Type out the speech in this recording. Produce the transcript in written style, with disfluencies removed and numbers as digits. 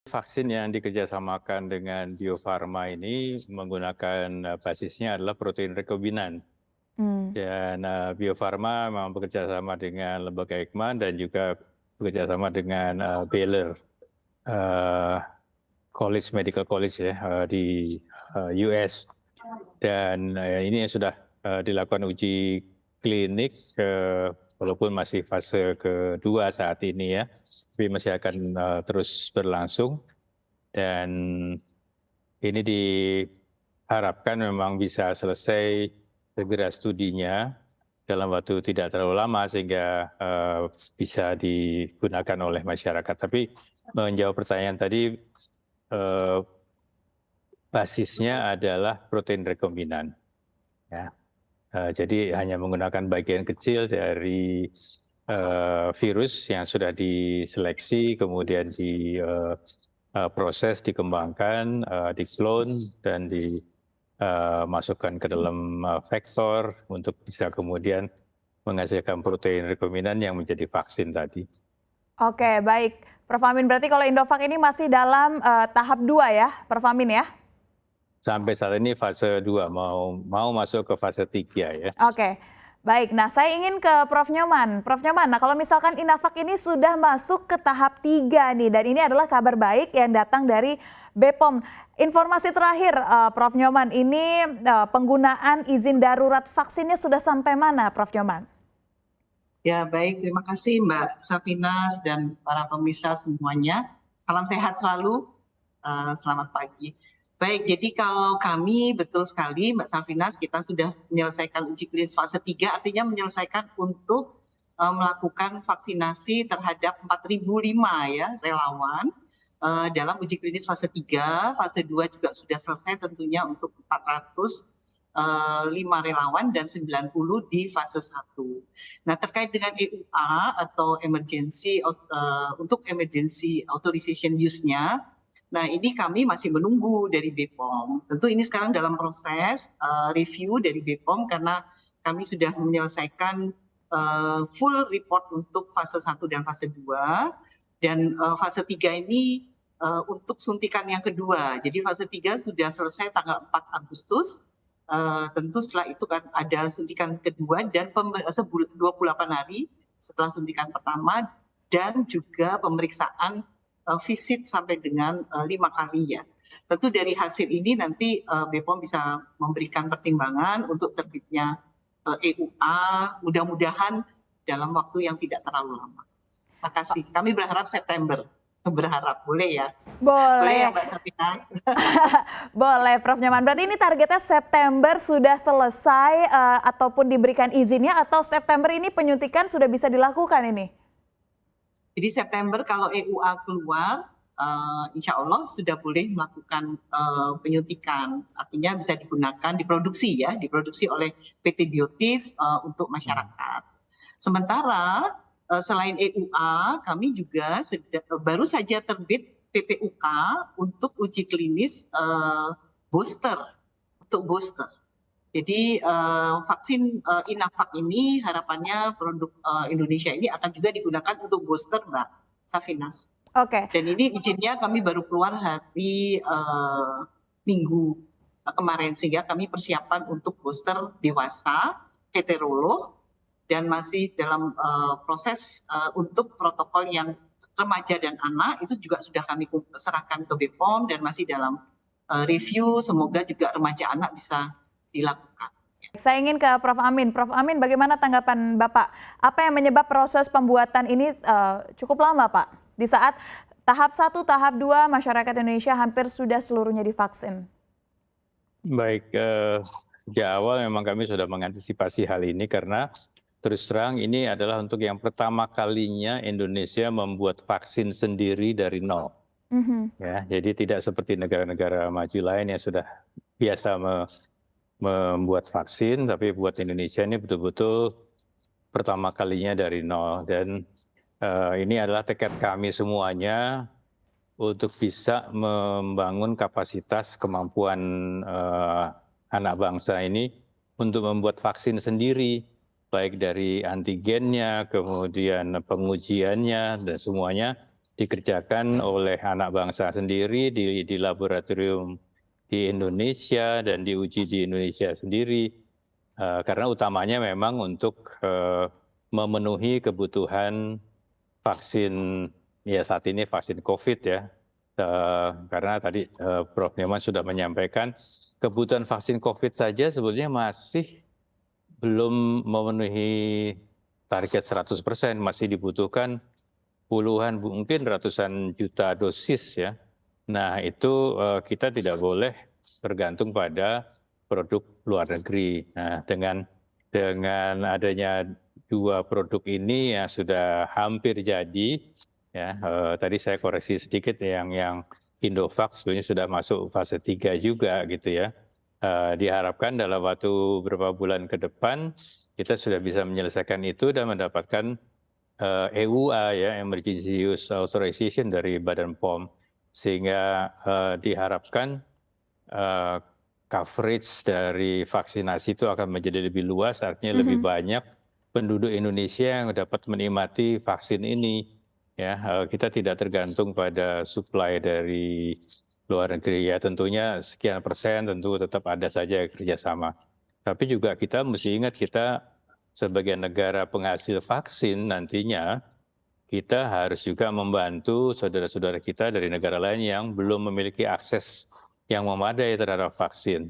Vaksin yang dikerjasamakan dengan Bio Farma ini menggunakan basisnya adalah protein rekombinan. Mmm. Dan Bio Farma memang bekerja sama dengan lembaga Eijkman dan juga bekerja sama dengan Baylor College Medical College ya di US. Dan ini sudah dilakukan uji klinik walaupun masih fase kedua saat ini ya, tapi masih akan terus berlangsung. Dan ini diharapkan memang bisa selesai segera studinya dalam waktu tidak terlalu lama sehingga bisa digunakan oleh masyarakat. Tapi menjawab pertanyaan tadi, basisnya adalah protein rekombinan. Ya. Jadi hanya menggunakan bagian kecil dari virus yang sudah diseleksi, kemudian diproses, dikembangkan, diklon, dan dimasukkan ke dalam vektor untuk bisa kemudian menghasilkan protein rekombinan yang menjadi vaksin tadi. Oke, baik. Prof. Amin, berarti kalau Indovac ini masih dalam tahap 2 ya, Prof. Amin ya? Sampai saat ini fase 2, mau masuk ke fase 3 ya. Oke, baik. Nah, saya ingin ke Prof. Nyoman. Prof. Nyoman, nah kalau misalkan Indovac ini sudah masuk ke tahap 3 nih, dan ini adalah kabar baik yang datang dari BPOM. Informasi terakhir, Prof. Nyoman, ini penggunaan izin darurat vaksinnya sudah sampai mana, Prof. Nyoman? Ya, baik. Terima kasih Mbak Safinas dan para pemirsa semuanya. Salam sehat selalu. Selamat pagi. Baik, jadi kalau kami betul sekali Mbak Safinas, kita sudah menyelesaikan uji klinis fase 3, artinya menyelesaikan untuk melakukan vaksinasi terhadap 4.005 ya relawan dalam uji klinis fase 3, fase 2 juga sudah selesai tentunya untuk 405 relawan dan 90 di fase 1. Nah, terkait dengan EUA atau untuk emergency authorization use-nya, nah ini kami masih menunggu dari BPOM. Tentu ini sekarang dalam proses review dari BPOM karena kami sudah menyelesaikan full report untuk fase 1 dan fase 2. Dan fase 3 ini untuk suntikan yang kedua. Jadi fase 3 sudah selesai tanggal 4 Agustus. Tentu setelah itu kan ada suntikan kedua dan 28 hari setelah suntikan pertama dan juga pemeriksaan visit sampai dengan 5 kali ya. Tentu dari hasil ini nanti BPOM bisa memberikan pertimbangan untuk terbitnya EUA, mudah-mudahan dalam waktu yang tidak terlalu lama. Terima kasih. Kami berharap September. Berharap, boleh ya? Boleh. Boleh ya Mbak Safinas? Boleh, Prof. Nyoman. Berarti ini targetnya September sudah selesai ataupun diberikan izinnya, atau September ini penyuntikan sudah bisa dilakukan ini? Jadi September kalau EUA keluar, insya Allah sudah boleh melakukan penyuntikan. Artinya bisa digunakan, diproduksi oleh PT Biotis untuk masyarakat. Sementara selain EUA, kami juga baru saja terbit PPUK untuk uji klinis booster. Jadi vaksin Indovac ini harapannya produk Indonesia ini akan juga digunakan untuk booster, Mbak Safinas. Oke. Dan ini izinnya kami baru keluar hari Minggu kemarin, sehingga kami persiapan untuk booster dewasa, heterolog, dan masih dalam proses untuk protokol yang remaja dan anak, itu juga sudah kami serahkan ke BPOM dan masih dalam review, semoga juga remaja anak bisa dilakukan. Saya ingin ke Prof. Amin. Prof. Amin, bagaimana tanggapan Bapak? Apa yang menyebab proses pembuatan ini cukup lama, Pak? Di saat tahap 1, tahap 2 masyarakat Indonesia hampir sudah seluruhnya divaksin. Baik, sejak awal memang kami sudah mengantisipasi hal ini karena terus terang ini adalah untuk yang pertama kalinya Indonesia membuat vaksin sendiri dari nol. Ya, jadi tidak seperti negara-negara maju lain yang sudah biasa membuat vaksin, tapi buat Indonesia ini betul-betul pertama kalinya dari nol. Dan ini adalah tekad kami semuanya untuk bisa membangun kapasitas kemampuan anak bangsa ini untuk membuat vaksin sendiri, baik dari antigennya, kemudian pengujiannya, dan semuanya dikerjakan oleh anak bangsa sendiri di laboratorium di Indonesia dan diuji di Indonesia sendiri. Karena utamanya memang untuk memenuhi kebutuhan vaksin, ya saat ini vaksin COVID ya. Karena tadi Prof. Nyoman sudah menyampaikan kebutuhan vaksin COVID saja sebetulnya masih belum memenuhi target 100%, masih dibutuhkan puluhan, mungkin ratusan juta dosis ya. Nah itu kita tidak boleh tergantung pada produk luar negeri. Nah dengan adanya dua produk ini yang sudah hampir jadi, ya tadi saya koreksi sedikit yang Indovac sebenarnya sudah masuk fase 3 juga gitu ya. Diharapkan dalam waktu beberapa bulan ke depan kita sudah bisa menyelesaikan itu dan mendapatkan EUA ya, Emergency Use Authorization dari Badan POM, sehingga diharapkan coverage dari vaksinasi itu akan menjadi lebih luas, artinya lebih banyak penduduk Indonesia yang dapat menikmati vaksin ini. Ya, kita tidak tergantung pada supply dari luar negeri ya, tentunya sekian persen tentu tetap ada saja kerjasama. Tapi juga kita mesti ingat kita sebagai negara penghasil vaksin nantinya kita harus juga membantu saudara-saudara kita dari negara lain yang belum memiliki akses yang memadai terhadap vaksin.